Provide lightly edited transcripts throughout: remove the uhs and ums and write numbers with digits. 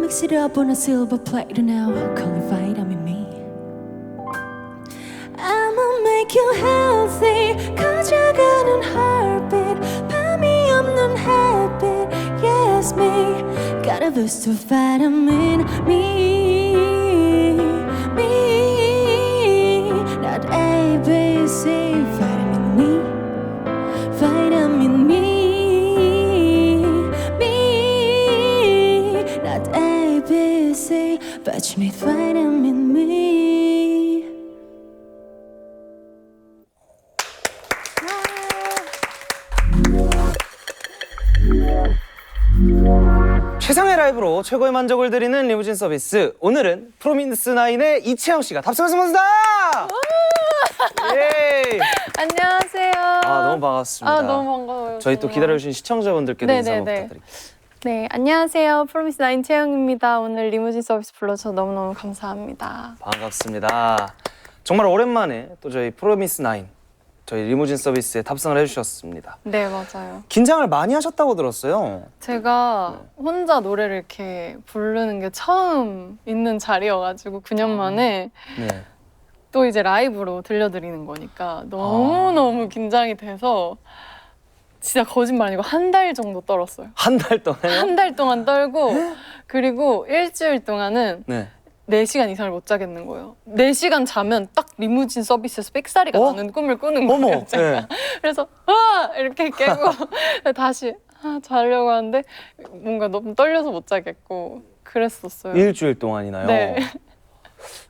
mix it up on a silver plate now. Call it vitamin me. I'ma make you healthy. 가져가는 heartbeat. 밤이 없는 habit. Yes, me. Got a boost of vitamin me. Me. Not A, B, C. Vitamin me. Vitamin me. Not A, B, C, but you need vitamin me. 최상의 라이브로 최고의 만족을 드리는 리무진 서비스. 오늘은 프로미스9의 이채영 씨가 답장을 선보입니다. 예. 안녕하세요. 너무 반갑습니다. 너무 반가워요. 저희 또 기다려주신 시청자분들께도 인사 한번 부탁드립니다. 네, 안녕하세요. 프로미스9 채영입니다. 오늘 리무진 서비스 불러줘서 너무너무 감사합니다. 반갑습니다. 정말 오랜만에 또 저희 프로미스9 저희 리무진 서비스에 탑승을 해주셨습니다. 네, 맞아요. 긴장을 많이 하셨다고 들었어요. 제가 혼자 노래를 이렇게 부르는 게 처음 있는 자리여가지고 9년 만에 네. 또 이제 라이브로 들려드리는 거니까 너무너무 긴장이 돼서 진짜 거짓말 아니고 한 달 정도 떨었어요. 한 달 동안요? 한 달 동안 떨고 그리고 일주일 동안은 네. 4시간 이상을 못 자겠는 거예요. 4시간 자면 딱 리무진 서비스에서 빽사리가 나는 꿈을 꾸는 거예요. 어머, 제가. 네. 그래서 이렇게 깨고 다시 자려고 하는데 뭔가 너무 떨려서 못 자겠고 그랬었어요. 일주일 동안이나요? 네.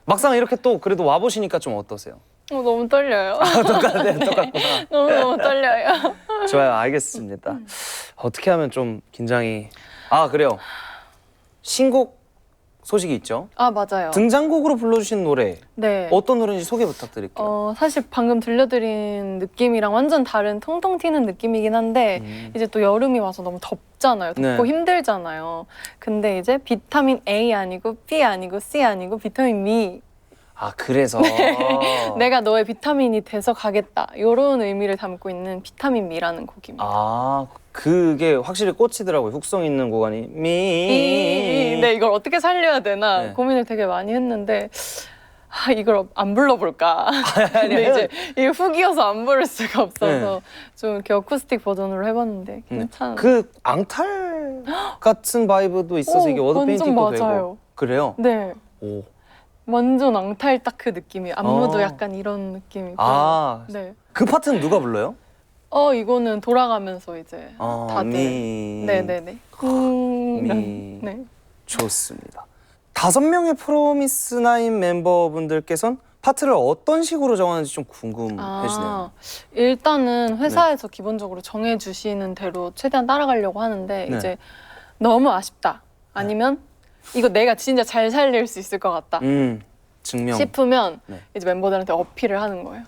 막상 이렇게 또 그래도 와보시니까 좀 어떠세요? 너무 떨려요. 똑같아요, 똑같구나. 너무 떨려요. 좋아요, 알겠습니다. 어떻게 하면 좀 긴장이... 그래요. 신곡 소식이 있죠? 맞아요. 등장곡으로 불러주신 노래 네. 어떤 노래인지 소개 부탁드릴게요. 사실 방금 들려드린 느낌이랑 완전 다른 통통 튀는 느낌이긴 한데 이제 또 여름이 와서 너무 덥잖아요. 덥고 네. 힘들잖아요. 근데 이제 비타민 A 아니고 B 아니고 C 아니고 비타민 미. 그래서 내가 너의 비타민이 돼서 가겠다. 이런 의미를 담고 있는 비타민 미라는 곡입니다. 그게 확실히 꽂히더라고요. 훅성 있는 구간이 네, 이걸 어떻게 살려야 되나 네. 고민을 되게 많이 했는데 이걸 안 불러볼까. 근데 이제 이게 훅이어서 안 부를 수가 없어서 좀 이렇게 어쿠스틱 버전으로 해봤는데 괜찮아요. 그 앙탈 같은 바이브도 있어서 이게 워드 완전 페인팅도 맞아요. 되고 그래요? 네. 오. 완전 앙탈 딱 그 느낌이 안무도 약간 이런 느낌이고 네. 그 파트는 누가 불러요? 이거는 돌아가면서 이제 다들 네네네 미. 네. 좋습니다. 5명의 프로미스9 멤버분들께서는 파트를 어떤 식으로 정하는지 좀 궁금해지네요. 일단은 회사에서 기본적으로 정해주시는 대로 최대한 따라가려고 하는데 네. 이제 너무 아쉽다 아니면 이거 내가 진짜 잘 살릴 수 있을 것 같다 증명. 싶으면 네. 이제 멤버들한테 어필을 하는 거예요.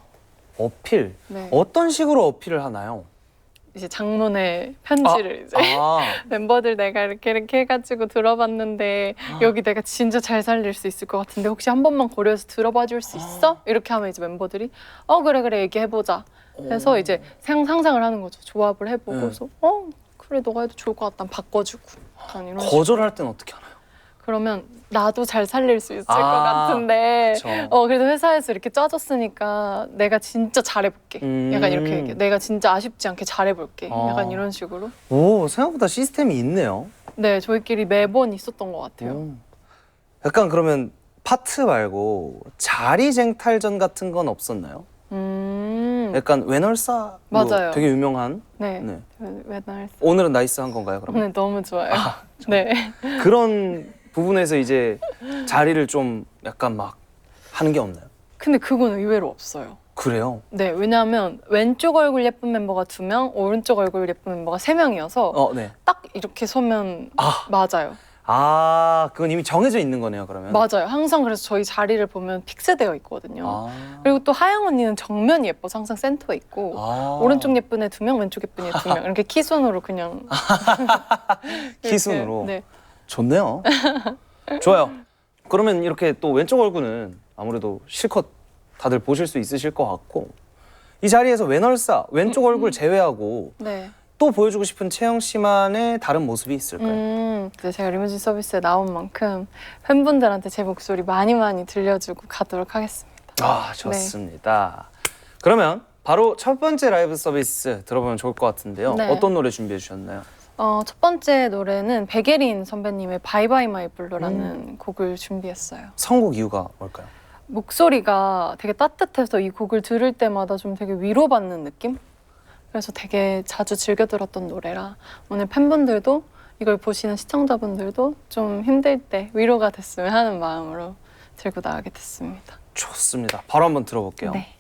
어필? 네. 어떤 식으로 어필을 하나요? 이제 장문의 편지를 이제 멤버들 내가 이렇게 해가지고 들어봤는데 여기 내가 진짜 잘 살릴 수 있을 것 같은데 혹시 한 번만 고려해서 들어봐 줄 수 있어? 이렇게 하면 이제 멤버들이 그래 얘기해보자 해서 이제 상상을 하는 거죠. 조합을 해보고 그래서 그래 너가 해도 좋을 것 같다 바꿔주고 약간 이런 식으로. 거절할 땐 어떻게 하나요? 그러면 나도 잘 살릴 수 있을 것 같은데 그래도 회사에서 이렇게 짜줬으니까 내가 진짜 잘해볼게 약간 이렇게 얘기해. 내가 진짜 아쉽지 않게 잘해볼게 약간 이런 식으로. 오, 생각보다 시스템이 있네요. 네, 저희끼리 매번 있었던 것 같아요. 약간 그러면 파트 말고 자리쟁탈전 같은 건 없었나요? 약간 외널사 맞아요. 되게 유명한 네. 네. 맨날 오늘은 나이스한 건가요, 그럼? 네, 너무 좋아요. 네. 그런 부분에서 이제 자리를 좀 약간 막 하는 게 없나요? 근데 그건 의외로 없어요. 그래요? 네, 왜냐하면 왼쪽 얼굴 예쁜 멤버가 2명, 오른쪽 얼굴 예쁜 멤버가 3명이어서 네. 딱 이렇게 서면 맞아요. 그건 이미 정해져 있는 거네요, 그러면? 맞아요. 항상 그래서 저희 자리를 보면 픽스되어 있거든요. 그리고 또 하영 언니는 정면이 예뻐서 항상 센터에 있고 오른쪽 예쁜 애 2명, 왼쪽 예쁜 애 2명 이렇게 키순으로 그냥 키순으로? 네. 좋네요. 좋아요. 그러면 이렇게 또 왼쪽 얼굴은 아무래도 실컷 다들 보실 수 있으실 것 같고 이 자리에서 외널사 왼쪽 얼굴 제외하고 네. 또 보여주고 싶은 채영 씨만의 다른 모습이 있을까요? 근데 제가 리무진 서비스에 나온 만큼 팬분들한테 제 목소리 많이 들려주고 가도록 하겠습니다. 아, 좋습니다. 그러면 바로 첫 번째 라이브 서비스 들어보면 좋을 것 같은데요. 네. 어떤 노래 준비해 주셨나요? 첫 번째 노래는 백예린 선배님의 바이 바이 마이 블루라는 곡을 준비했어요. 선곡 이유가 뭘까요? 목소리가 되게 따뜻해서 이 곡을 들을 때마다 좀 되게 위로받는 느낌? 그래서 되게 자주 즐겨 들었던 노래라 오늘 팬분들도 이걸 보시는 시청자분들도 좀 힘들 때 위로가 됐으면 하는 마음으로 들고 나가게 됐습니다. 좋습니다. 바로 한번 들어볼게요. 네.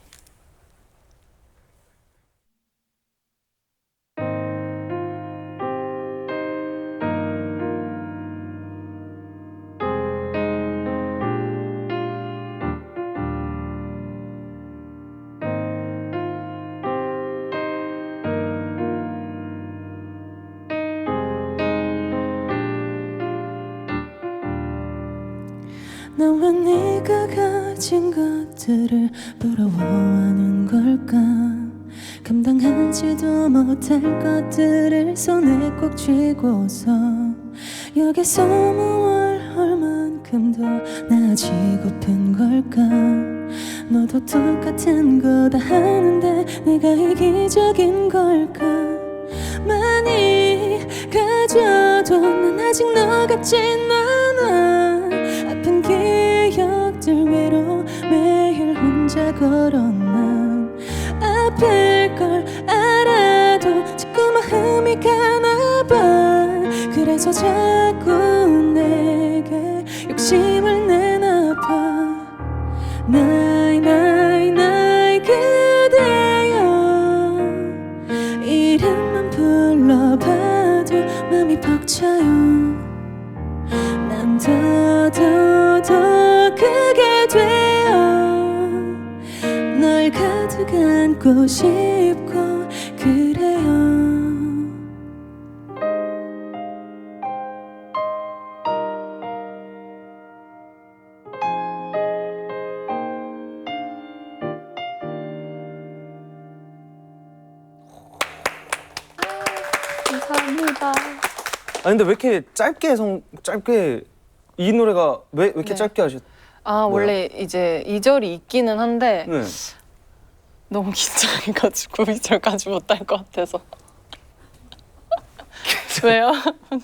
너와 네가 가진 것들을 부러워하는 걸까 감당하지도 못할 것들을 손에 꼭 쥐고서 여기서 무얼 얼만큼 더 나아지고픈 걸까 너도 똑같은 거 다 하는데 내가 이기적인 걸까 많이 가져도 난 아직 너 같진 않아 아픈 기억들 위로 매일 혼자 걸어 난 아플 걸 알아도 자꾸 마음이 가나봐 그래서 자꾸 내게 욕심을 내나봐 나이 그대여 이름만 불러봐도 맘이 벅차요 난 더 크게 되어 널 가득 안고 싶고 그래요 감사합니다. 아 근데 왜 이렇게 짧게 이 노래가 왜 이렇게 네. 짧게 하셨? 원래 이제 2절이 있기는 한데 네. 너무 긴장해가지고 2절까지 못할 것 같아서. 왜요?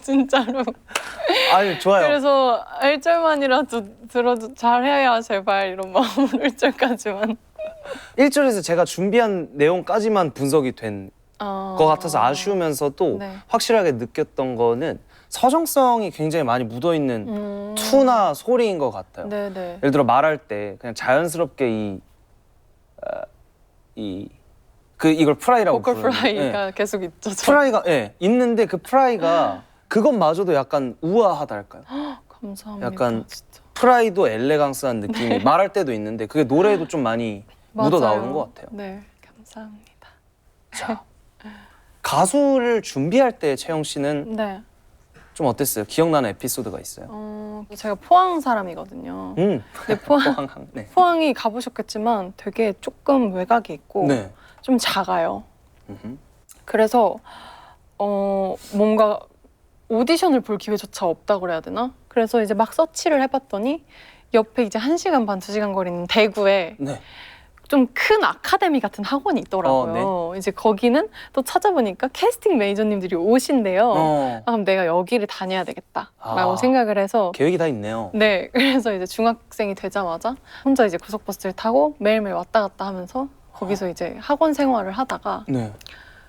진짜로. 아니 좋아요. 그래서 1절만이라도 들어도 잘해야 제발 이런 마음으로 1절까지만. 1절에서 제가 준비한 내용까지만 분석이 된 것 같아서 아쉬우면서도 네. 확실하게 느꼈던 거는 서정성이 굉장히 많이 묻어있는 투나 소리인 것 같아요. 네네. 예를 들어 말할 때 그냥 자연스럽게 이걸 프라이라고 보컬 부르는데 프라이가 계속 있죠. 프라이가 있는데 그 프라이가 그것마저도 약간 우아하달까요? 감사합니다. 약간 진짜. 프라이도 엘레강스한 느낌이 말할 때도 있는데 그게 노래에도 좀 많이 묻어 맞아요. 나오는 것 같아요. 네, 감사합니다. 자, 가수를 준비할 때 채영 씨는 네. 좀 어땠어요? 기억나는 에피소드가 있어요? 제가 포항 사람이거든요. 근데 포항. 네. 포항이 가보셨겠지만 되게 조금 외곽에 있고 네. 좀 작아요. 음흠. 그래서 뭔가 오디션을 볼 기회조차 없다고 그래야 되나? 그래서 이제 막 서치를 해봤더니 옆에 이제 1시간 반, 2시간 거리는 대구에 네. 좀 큰 아카데미 같은 학원이 있더라고요. 이제 거기는 또 찾아보니까 캐스팅 매니저님들이 오신대요. 그럼 내가 여기를 다녀야 되겠다라고 생각을 해서 계획이 다 있네요. 네, 그래서 이제 중학생이 되자마자 혼자 이제 고속버스를 타고 매일매일 왔다 갔다 하면서 거기서 이제 학원 생활을 하다가 네.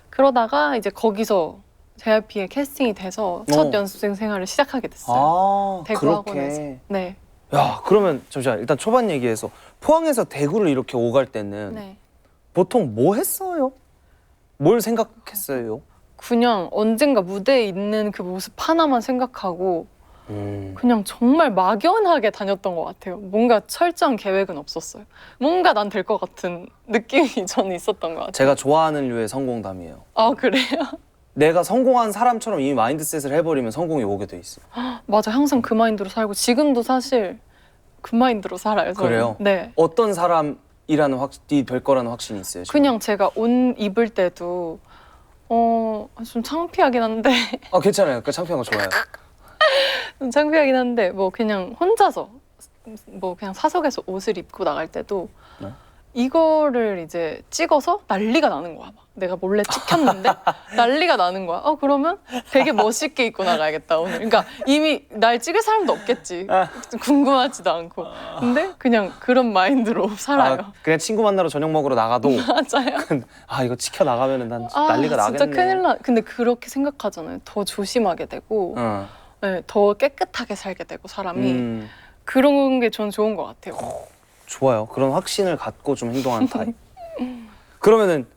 그러다가 이제 거기서 JYP에 캐스팅이 돼서 첫 연습생 생활을 시작하게 됐어요. 대구 그렇게. 학원에서. 네. 야, 그러면 잠시만 일단 초반 얘기해서 포항에서 대구를 이렇게 오갈 때는 네. 보통 뭐 했어요? 뭘 생각했어요? 그냥 언젠가 무대에 있는 그 모습 하나만 생각하고 그냥 정말 막연하게 다녔던 것 같아요. 뭔가 철저한 계획은 없었어요. 뭔가 난 될 것 같은 느낌이 저는 있었던 것 같아요. 제가 좋아하는 류의 성공담이에요. 아, 그래요? 내가 성공한 사람처럼 이미 마인드셋을 해버리면 성공이 오게 돼 있어요. 맞아, 항상 그 마인드로 살고 지금도 사실 그 마인드로 살아요. 저는. 그래요? 네. 어떤 사람이라는 될 거라는 확신이 있어요? 지금? 그냥 제가 옷 입을 때도 좀 창피하긴 한데 괜찮아요. 그 창피한 거 좋아요. 좀 창피하긴 한데 뭐 그냥 혼자서 뭐 그냥 사석에서 옷을 입고 나갈 때도 네? 이거를 이제 찍어서 난리가 나는 거야. 막 내가 몰래 찍혔는데 난리가 나는 거야. 그러면 되게 멋있게 입고 나가야겠다 오늘. 그러니까 이미 날 찍을 사람도 없겠지. 궁금하지도 않고. 근데 그냥 그런 마인드로 살아요. 그냥 친구 만나러 저녁 먹으러 나가도 맞아요. 이거 찍혀 나가면은 난 난리가 나겠네. 진짜 큰일 나. 근데 그렇게 생각하잖아요. 더 조심하게 되고 네, 더 깨끗하게 살게 되고 사람이 그런 게 전 좋은 것 같아요. 좋아요. 그런 확신을 갖고 좀 행동하는 타입. 그러면은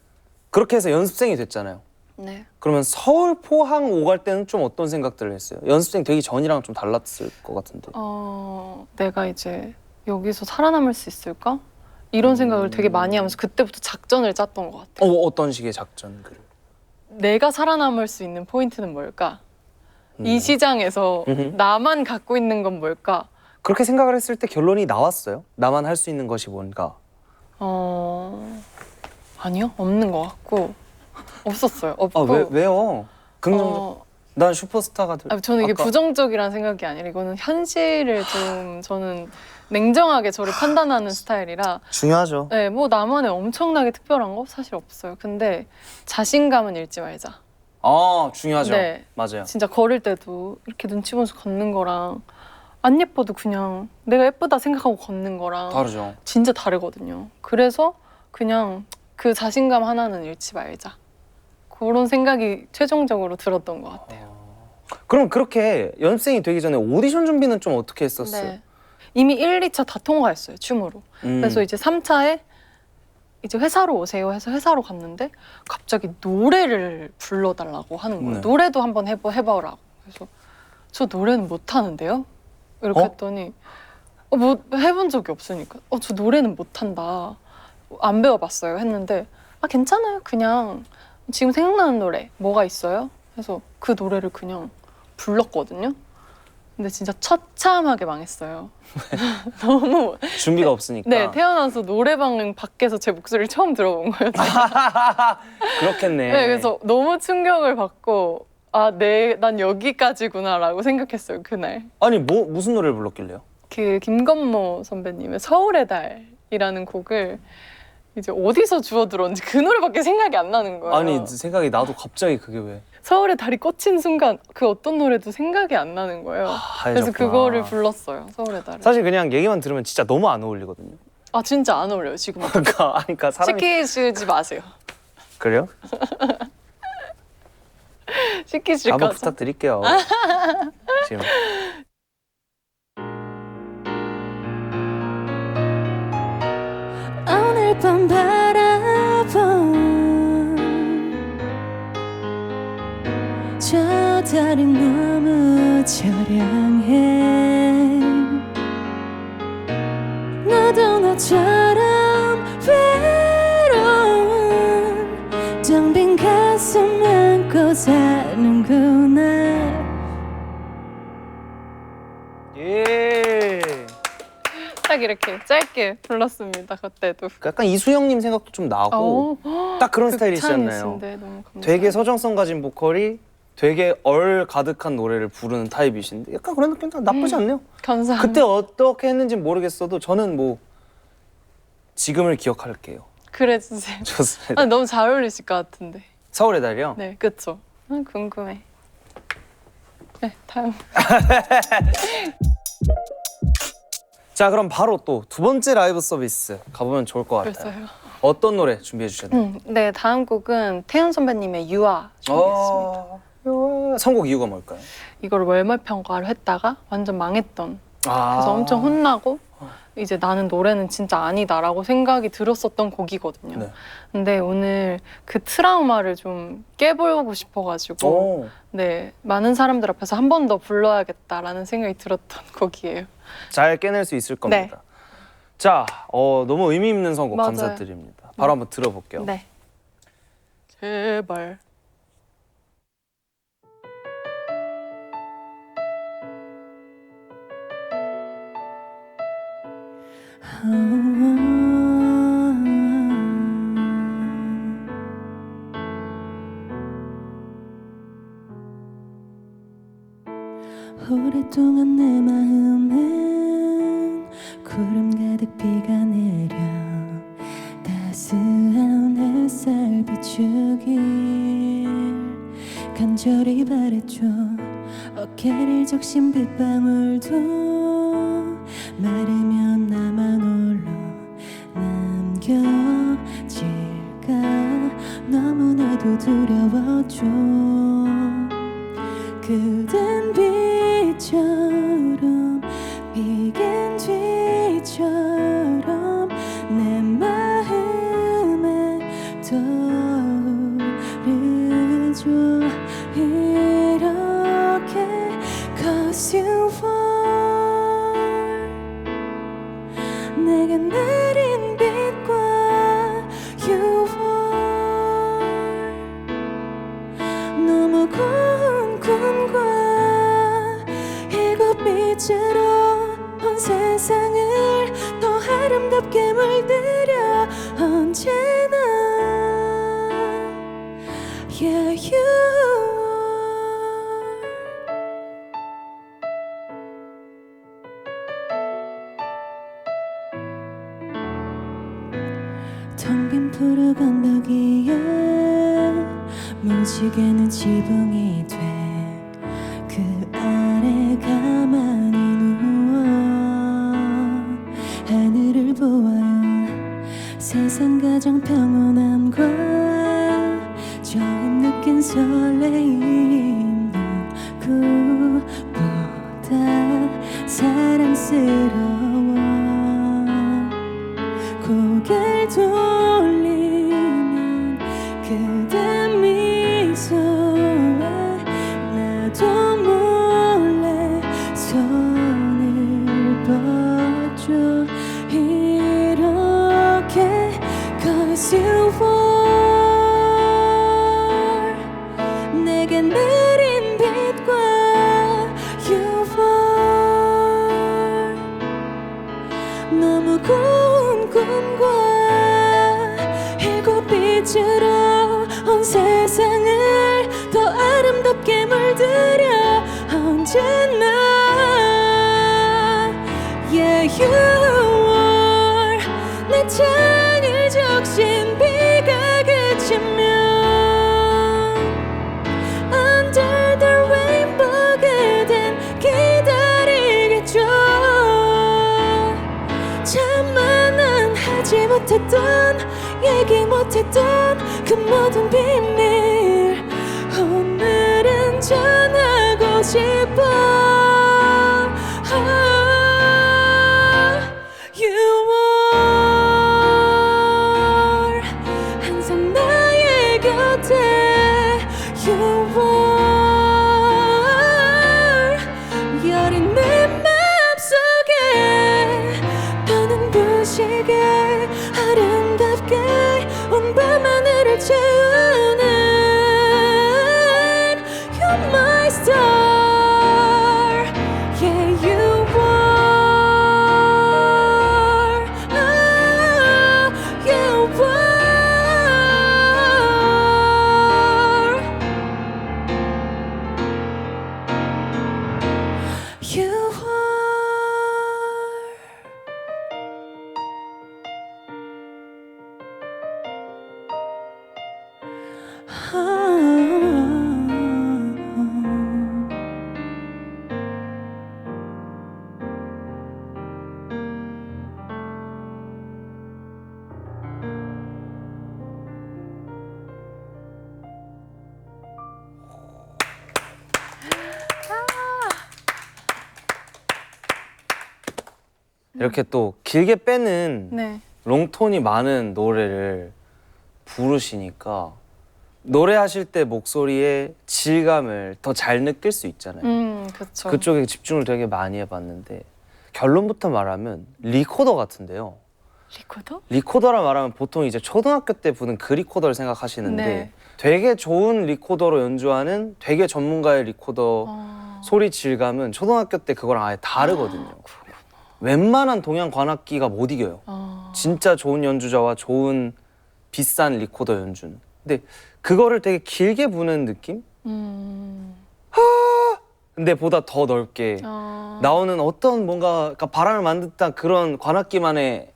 그렇게 해서 연습생이 됐잖아요. 네. 그러면 서울 포항 오갈 때는 좀 어떤 생각들을 했어요? 연습생 되기 전이랑 좀 달랐을 것 같은데. 내가 이제 여기서 살아남을 수 있을까? 이런 생각을 되게 많이 하면서 그때부터 작전을 짰던 것 같아요. 어떤 식의 작전들? 내가 살아남을 수 있는 포인트는 뭘까? 이 시장에서 나만 갖고 있는 건 뭘까? 그렇게 생각을 했을 때 결론이 나왔어요? 나만 할 수 있는 것이 뭔가? 아니요, 없는 것 같고 없었어요. 없고. 왜요? 긍정적. 난 슈퍼스타가 저는 이게 부정적이라는 생각이 아니라 이거는 현실을 좀 저는 냉정하게 저를 판단하는 스타일이라. 중요하죠. 네, 뭐 나만의 엄청나게 특별한 거 사실 없어요. 근데 자신감은 잃지 말자. 중요하죠. 네, 맞아요. 진짜 걸을 때도 이렇게 눈치 보면서 걷는 거랑 안 예뻐도 그냥 내가 예쁘다 생각하고 걷는 거랑 다르죠. 진짜 다르거든요. 그래서 그냥 그 자신감 하나는 잃지 말자. 그런 생각이 최종적으로 들었던 것 같아요. 그럼 그렇게 연습생이 되기 전에 오디션 준비는 좀 어떻게 했었어요? 네. 이미 1, 2차 다 통과했어요, 춤으로. 그래서 이제 3차에 이제 회사로 오세요 해서 회사로 갔는데 갑자기 노래를 불러달라고 하는 거예요. 네. 노래도 한번 해보라고. 그래서 저 노래는 못하는데요? 이렇게 했더니 뭐 해본 적이 없으니까 저 노래는 못한다. 안 배워봤어요 했는데 괜찮아요. 그냥 지금 생각나는 노래 뭐가 있어요? 해서 그 노래를 그냥 불렀거든요. 근데 진짜 처참하게 망했어요. 너무 준비가 없으니까. 네, 태어나서 노래방 밖에서 제 목소리를 처음 들어본 거예요. 그렇겠네. 네, 그래서 너무 충격을 받고 난 여기까지구나라고 생각했어요, 그날. 아니 무슨 노래를 불렀길래요? 그 김건모 선배님의 서울의 달이라는 곡을 이제 어디서 주워 들었는지 그 노래밖에 생각이 안 나는 거예요. 아니 생각이 나도 갑자기 그게 왜? 서울의 달이 꽂힌 순간 그 어떤 노래도 생각이 안 나는 거예요. 그래서 그거를 불렀어요, 서울의 달을. 사실 그냥 얘기만 들으면 진짜 너무 안 어울리거든요. 진짜 안 어울려요, 지금. 그러니까 사람이 시키지 마세요. 그래요? 시키실 한번 거죠? 부탁드릴게요. 지금. 오늘 밤 바라본 저 달이 너무 처량해. 나도 너처럼 외로운 텅빈 가슴 안고 사는구나. 예. 딱 이렇게 짧게 불렀습니다, 그때도. 약간 이수영님 생각도 좀 나고 딱 그런 스타일이시잖아요. 극찬이신데 너무 감사합니다. 되게 서정성 가진 보컬이 되게 가득한 노래를 부르는 타입이신데 약간 그런 느낌도 나쁘지 않네요. 감사합니다. 그때 어떻게 했는지 모르겠어도 저는 뭐 지금을 기억할게요. 그래 주세요. 좋습니다. 너무 잘 어울리실 것 같은데. 서울의 달이요? 네, 그쵸. 궁금해. 네, 다음. 자, 그럼 바로 또 두 번째 라이브 서비스 가보면 좋을 것 같아요. 벌써요. 어떤 노래 준비해 주셨나요? 네, 다음 곡은 태연 선배님의 유아 준비했습니다. 선곡 이유가 뭘까요? 이걸 월말 평가를 했다가 완전 망했던. 그래서 엄청 혼나고 이제 나는 노래는 진짜 아니다라고 생각이 들었었던 곡이거든요. 네. 근데 오늘 그 트라우마를 좀 깨보고 싶어가지고 네, 많은 사람들 앞에서 한 번 더 불러야겠다라는 생각이 들었던 곡이에요. 잘 깨낼 수 있을 겁니다. 네. 자, 너무 의미 있는 선곡 맞아요. 감사드립니다. 바로 한번 들어볼게요. 네. 제발. 오랫동안 내 마음엔 구름 가득 비가 내려 따스한 햇살 비추길 간절히 바랬죠. 어깨를 적신 빗방울도 마르면 나만 홀로 남겨질까 너무나도 두려웠죠. 그댄 빛처럼 비긴 뒤처럼 내 마음에 떠오르죠. 이렇게 Cause you are 내게 내린 빛과 You are 너무 고운 꿈과 일곱 빛으로 온 세상을 더 아름답게 물들여 언제나 Yeah, you 텅 빈 푸르 언덕 위에 무지개는 지붕이 돼 그 아래 가만히 누워 하늘을 보아요. 세상 가장 평온함과 처음 느낀 설레임 누구보다 사랑스러워. 고개를 돌리면 그대 미소에 나도 몰래 손을 뻗죠. 이렇게 Cause you are 내게 내린 빛과 You are 너무 고운 꿈과 일곱 빛으로 온 세상을 더 아름답게 물들여 언제나 Yeah, you are 내 창을 적신 비가 그치면 Under the rainbow 그댄 기다리겠죠. 차마 난 하지 못했던 얘기 못했던 그 모든 비밀 오늘은 전하고 싶어. You are 항상 나의 곁에 You are 여린 내 맘속에 더는 부시게 아름답게 온 밤하늘을 채우는 You're my star. Yeah, you are. Oh, you are. You are. 이렇게 또 길게 빼는 네. 롱톤이 많은 노래를 부르시니까 노래하실 때 목소리의 질감을 더 잘 느낄 수 있잖아요. 그렇죠. 그쪽에 집중을 되게 많이 해봤는데 결론부터 말하면 리코더 같은데요. 리코더? 리코더라 말하면 보통 이제 초등학교 때 부는 그 리코더를 생각하시는데 네. 되게 좋은 리코더로 연주하는 되게 전문가의 리코더 소리 질감은 초등학교 때 그거랑 아예 다르거든요. 웬만한 동양 관악기가 못 이겨요. 진짜 좋은 연주자와 좋은 비싼 리코더 연주는. 근데 그거를 되게 길게 부는 느낌? 근데 보다 더 넓게 나오는 어떤 뭔가 그러니까 바람을 만든 듯한 그런 관악기만의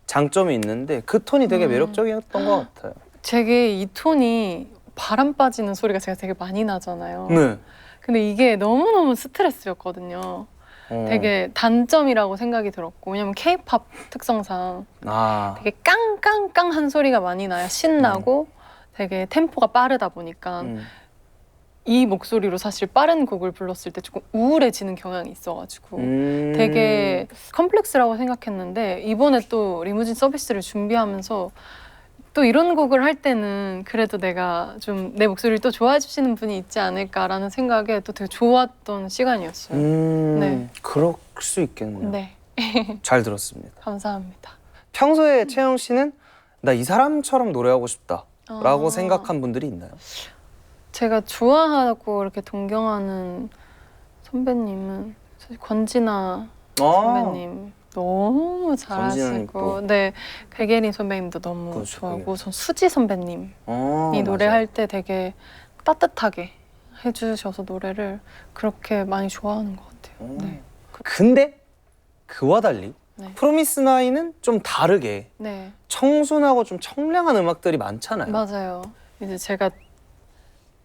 장점이 있는데 그 톤이 되게 매력적이었던 것 같아요. 되게 이 톤이 바람 빠지는 소리가 제가 되게 많이 나잖아요. 네. 근데 이게 너무너무 스트레스였거든요. 되게 단점이라고 생각이 들었고 왜냐면 K-팝 특성상 되게 깡깡깡한 소리가 많이 나요. 신나고 되게 템포가 빠르다 보니까 이 목소리로 사실 빠른 곡을 불렀을 때 조금 우울해지는 경향이 있어가지고 되게 컴플렉스라고 생각했는데 이번에 또 리무진 서비스를 준비하면서 또 이런 곡을 할 때는 그래도 내가 좀 내 목소리를 또 좋아해 주시는 분이 있지 않을까라는 생각에 또 되게 좋았던 시간이었어요. 네. 그럴 수 있겠네요. 네. 잘 들었습니다. 감사합니다. 평소에 채영 씨는 나 이 사람처럼 노래하고 싶다라고 생각한 분들이 있나요? 제가 좋아하고 이렇게 동경하는 선배님은 사실 권진아 선배님 너무 잘하시고 네 백예린 선배님도 너무 그렇죠, 좋아하고 전 수지 선배님이 맞아요. 노래할 때 되게 따뜻하게 해주셔서 노래를 그렇게 많이 좋아하는 것 같아요. 네. 근데 그와 달리 네. 프로미스 나인은 좀 다르게 네 청순하고 좀 청량한 음악들이 많잖아요. 맞아요. 이제 제가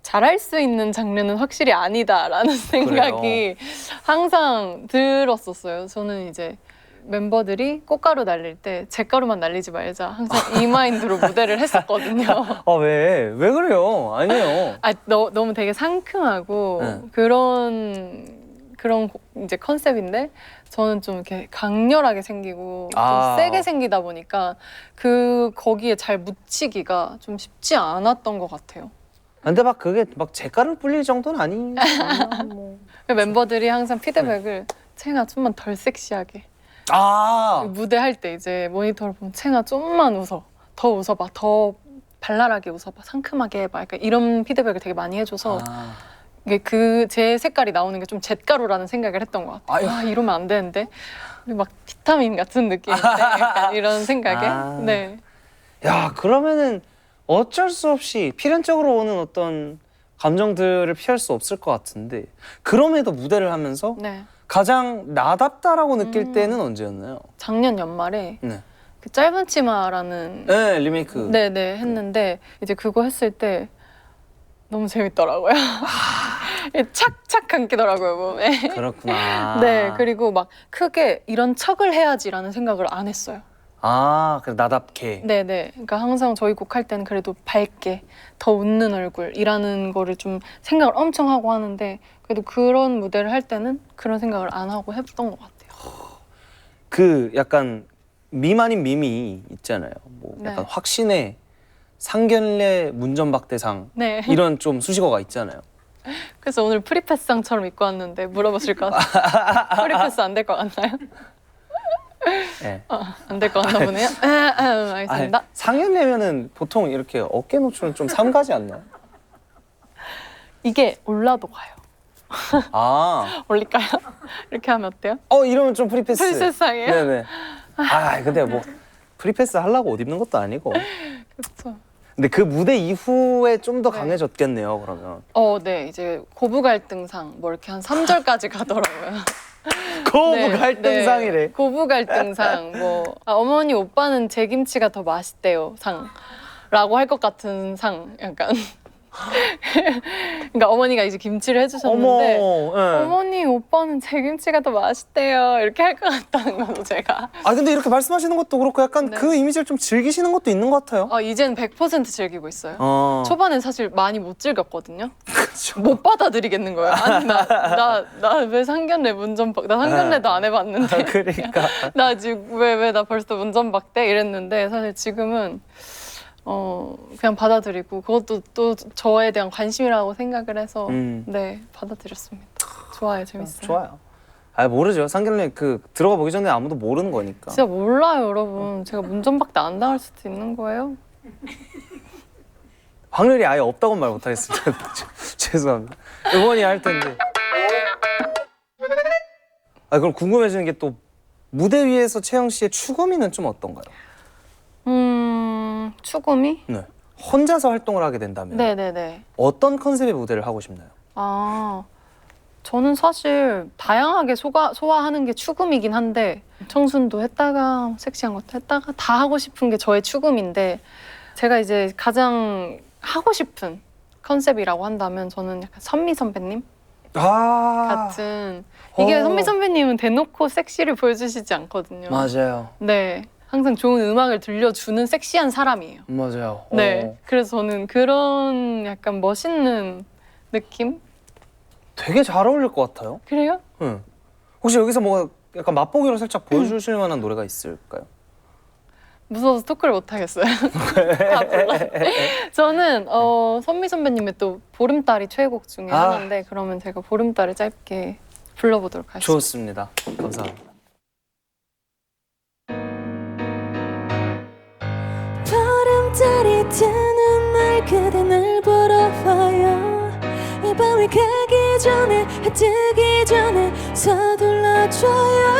잘할 수 있는 장르는 확실히 아니다라는 생각이 항상 들었었어요. 저는 이제 멤버들이 꽃가루 날릴 때 제 가루만 날리지 말자 항상 이 마인드로 무대를 했었거든요. 왜 그래요? 아니에요. 너무 되게 상큼하고 네. 그런 이제 컨셉인데 저는 좀 이렇게 강렬하게 생기고 좀 세게 생기다 보니까 거기에 잘 묻히기가 좀 쉽지 않았던 것 같아요. 근데 막 그게 막 잿가루 뿌릴 정도는 아니잖아. 뭐. 멤버들이 항상 피드백을 채영아 좀만 덜 섹시하게 무대 할 때 이제 모니터를 보면 채영아 좀만 웃어 더 웃어봐 더 발랄하게 웃어봐 상큼하게 해봐 약간 이런 피드백을 되게 많이 해줘서 이게 제 색깔이 나오는 게 좀 잿가루라는 생각을 했던 것 같아요. 이러면 안 되는데 막 비타민 같은 느낌인데 약간 이런 생각에 네. 야 그러면은 어쩔 수 없이 필연적으로 오는 어떤 감정들을 피할 수 없을 것 같은데 그럼에도 무대를 하면서 네. 가장 나답다라고 느낄 때는 언제였나요? 작년 연말에 네. 그 짧은 치마라는 네 리메이크. 네네 했는데 이제 그거 했을 때 너무 재밌더라고요. 착착 감기더라고요 몸에. 그렇구나. 네 그리고 막 크게 이런 척을 해야지라는 생각을 안 했어요. 그래 나답게. 네네. 그러니까 항상 저희 곡 할 때는 그래도 밝게 더 웃는 얼굴이라는 거를 좀 생각을 엄청 하고 하는데 그래도 그런 무대를 할 때는 그런 생각을 안 하고 했던 것 같아요. 그 약간 밈 아닌 밈이 있잖아요. 뭐 약간 확신의 상견례 문전박대상 네. 이런 좀 수식어가 있잖아요. 그래서 오늘 프리패스상처럼 입고 왔는데 물어보실 것 같아요. 프리패스 안 될 것 같나요? 네. 안 될 것 같나 보네요. 알겠습니다. 상견례면은 보통 이렇게 어깨 노출은 좀 삼가지 않나요? 이게 올라도 가요. 올릴까요? 이렇게 하면 어때요? 이러면 좀 프리패스. 프리패스상이에요? 네네. 근데 뭐 프리패스 하려고 옷 입는 것도 아니고. 그렇죠. 근데 그 무대 이후에 좀 더 강해졌겠네요, 그러면. 네. 이제 고부 갈등상 뭐 이렇게 한 3절까지 가더라고요. 고부 갈등상이래. 네. 고부 갈등상 뭐 어머니 오빠는 제 김치가 더 맛있대요 상라고 할 것 같은 상 약간. 그러니까 어머니가 이제 김치를 해주셨는데 어머니 오빠는 제 김치가 더 맛있대요 이렇게 할 것 같다는 거죠 제가. 근데 이렇게 말씀하시는 것도 그렇고 약간 그 이미지를 좀 즐기시는 것도 있는 것 같아요. 이제는 100% 즐기고 있어요. 초반엔 사실 많이 못 즐겼거든요. 못 받아들이겠는 거예요. 아니 나 왜 상견례 문전박 나 상견례도 안 해봤는데 그러니까 나 지금 왜 나 벌써 문전박대 이랬는데 사실 지금은 그냥 받아들이고 그것도 또 저에 대한 관심이라고 생각을 해서 네 받아들였습니다. 좋아요, 재밌어요. 좋아요. 모르죠. 상견례 들어가 보기 전에 아무도 모르는 거니까. 진짜 몰라요, 여러분. 제가 문전박대 안 당할 수도 있는 거예요. 확률이 아예 없다고 말 못하겠습니다. 죄송합니다. 응원이 할 텐데. 그럼 궁금해지는 게 또 무대 위에서 채영 씨의 추구미는 좀 어떤가요? 추구미? 네. 혼자서 활동을 하게 된다면 네네네. 어떤 컨셉의 무대를 하고 싶나요? 저는 사실 다양하게 소화하는 게 추금이긴 한데 청순도 했다가 섹시한 것도 했다가 다 하고 싶은 게 저의 추금인데 제가 이제 가장 하고 싶은 컨셉이라고 한다면 저는 약간 선미 선배님 같은 이게 선미 선배님은 대놓고 섹시를 보여주시지 않거든요. 맞아요. 네. 항상 좋은 음악을 들려주는 섹시한 사람이에요. 맞아요. 네. 그래서 저는 그런 약간 멋있는 느낌? 되게 잘 어울릴 것 같아요. 그래요? 응. 혹시 여기서 뭐 약간 맛보기로 살짝 보여주실 만한 노래가 있을까요? 무서워서 토크를 못 하겠어요. 다 불러요. 저는 선미 선배님의 또 보름달이 최애곡 중에 하나인데 그러면 제가 보름달을 짧게 불러보도록 하겠습니다. 좋습니다. 감사합니다. 보름달이 뜨는 날 그대 날 보러 와요. 이 밤이 가기 전에 해 뜨기 전에 서둘러줘요.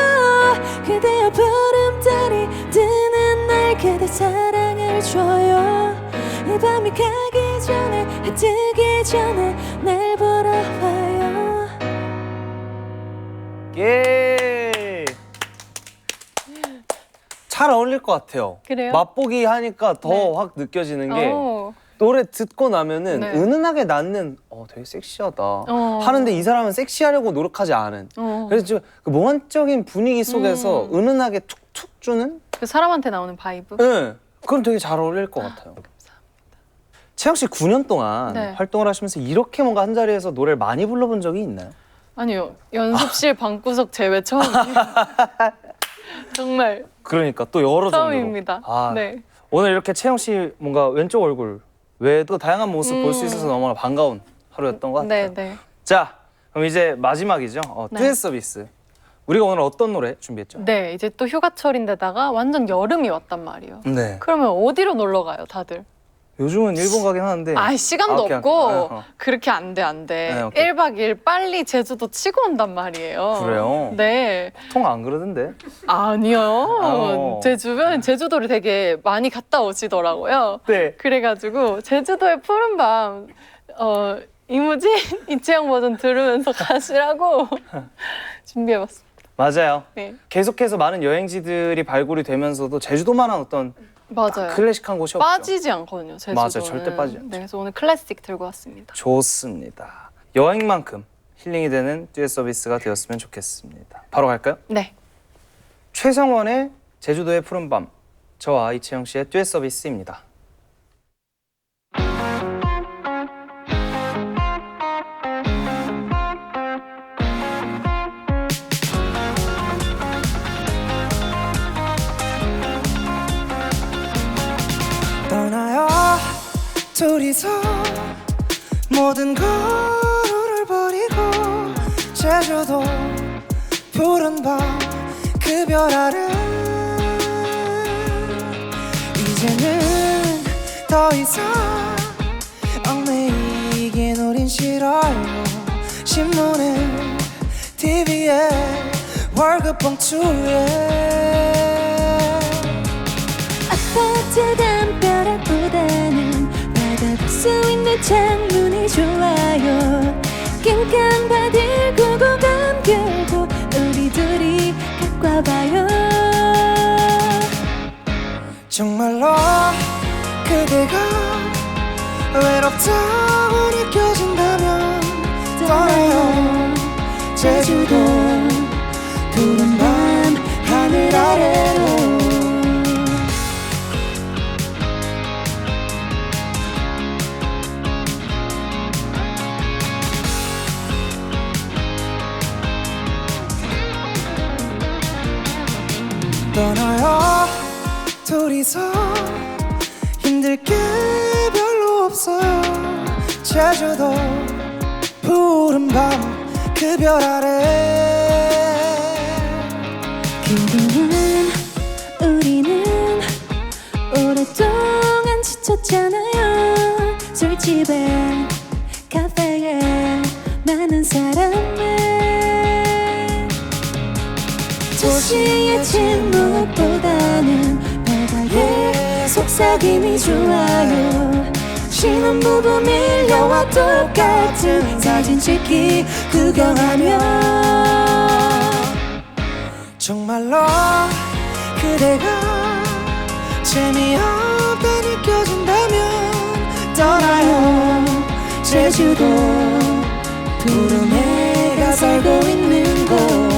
그대여 보름달이 뜨는 날 그대 사랑을 줘요. 이 밤이 가기 전에 해 뜨기 전에 날 보러 와요. 예. 잘 어울릴 것 같아요. 그래요? 맛보기 하니까 더 네. 확 느껴지는 게 노래 듣고 나면은 네. 은은하게 낳는 되게 섹시하다 하는데 이 사람은 섹시하려고 노력하지 않은 그래서 좀 그 몽환적인 분위기 속에서 은은하게 툭툭 주는 그 사람한테 나오는 바이브? 네. 그건 되게 잘 어울릴 것 같아요. 채영 씨 9년 동안 네. 활동을 하시면서 이렇게 뭔가 한 자리에서 노래를 많이 불러본 적이 있나요? 아니요. 연습실 방구석 제외 처음이에요. 정말 그러니까 또 여러 종류로. 처음입니다. 네. 오늘 이렇게 채영 씨 뭔가 왼쪽 얼굴 외에도 다양한 모습 볼 수 있어서 너무나 반가운 하루였던 것 같아요. 네. 자, 그럼 이제 마지막이죠. 네. 듀엣 서비스. 우리가 오늘 어떤 노래 준비했죠? 네, 이제 또 휴가철인데다가 완전 여름이 왔단 말이에요. 네. 그러면 어디로 놀러 가요, 다들? 요즘은 일본 가긴 하는데. 아, 시간도 오케이, 없고 오케이. 그렇게 안 돼. 네, 오케이. 1박 2일 빨리 제주도 치고 온단 말이에요. 그래요? 네. 보통 안 그러던데. 아니요. 제 주변 제주도를 되게 많이 갔다 오시더라고요. 네. 그래가지고 제주도의 푸른밤 이무진 이채영 버전 들으면서 가시라고 준비해봤습니다. 맞아요. 네, 계속해서 많은 여행지들이 발굴이 되면서도 제주도만한 어떤 맞아요. 클래식한 곳이 없죠. 빠지지 않거든요, 제주도는. 맞아요, 절대 빠지지 않죠. 네, 그래서 오늘 클래식 들고 왔습니다. 좋습니다. 여행만큼 힐링이 되는 듀엣 서비스가 되었으면 좋겠습니다. 바로 갈까요? 네. 최성원의 제주도의 푸른밤, 저와 이채영 씨의 듀엣 서비스입니다. 떠나요 둘이서 모든 거를 버리고 제주도 푸른 밤 그 별 아래 이제는 더 이상 얽매이긴 우린 싫어요. 신문에 TV에 월급 봉투에 아파트 담벼락보다는 바다 볼 수 있는 창문이 좋아요. 낑깡바들 고고감 결고 우리 둘이 갖고 봐요. 정말로 그대가 외롭다고 느껴진다면 떠나요 제주도 푸른 밤 하늘 아래로. 떠나요 둘이서 힘들 게 별로 없어요. 제주도 푸른 밤 그 별 아래 그동안 우리는 오랫동안 지쳤잖아요. 술집에 카페에 많은 사람들 도시의 침묵보다는 바다의 속삭임이 좋아요. 신혼부부 밀려와 똑같은 사진 찍기 구경하며 정말로 그대가 재미없다 느껴진다면 떠나요. 제주도 푸른 애가 살고 있는 곳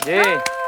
예.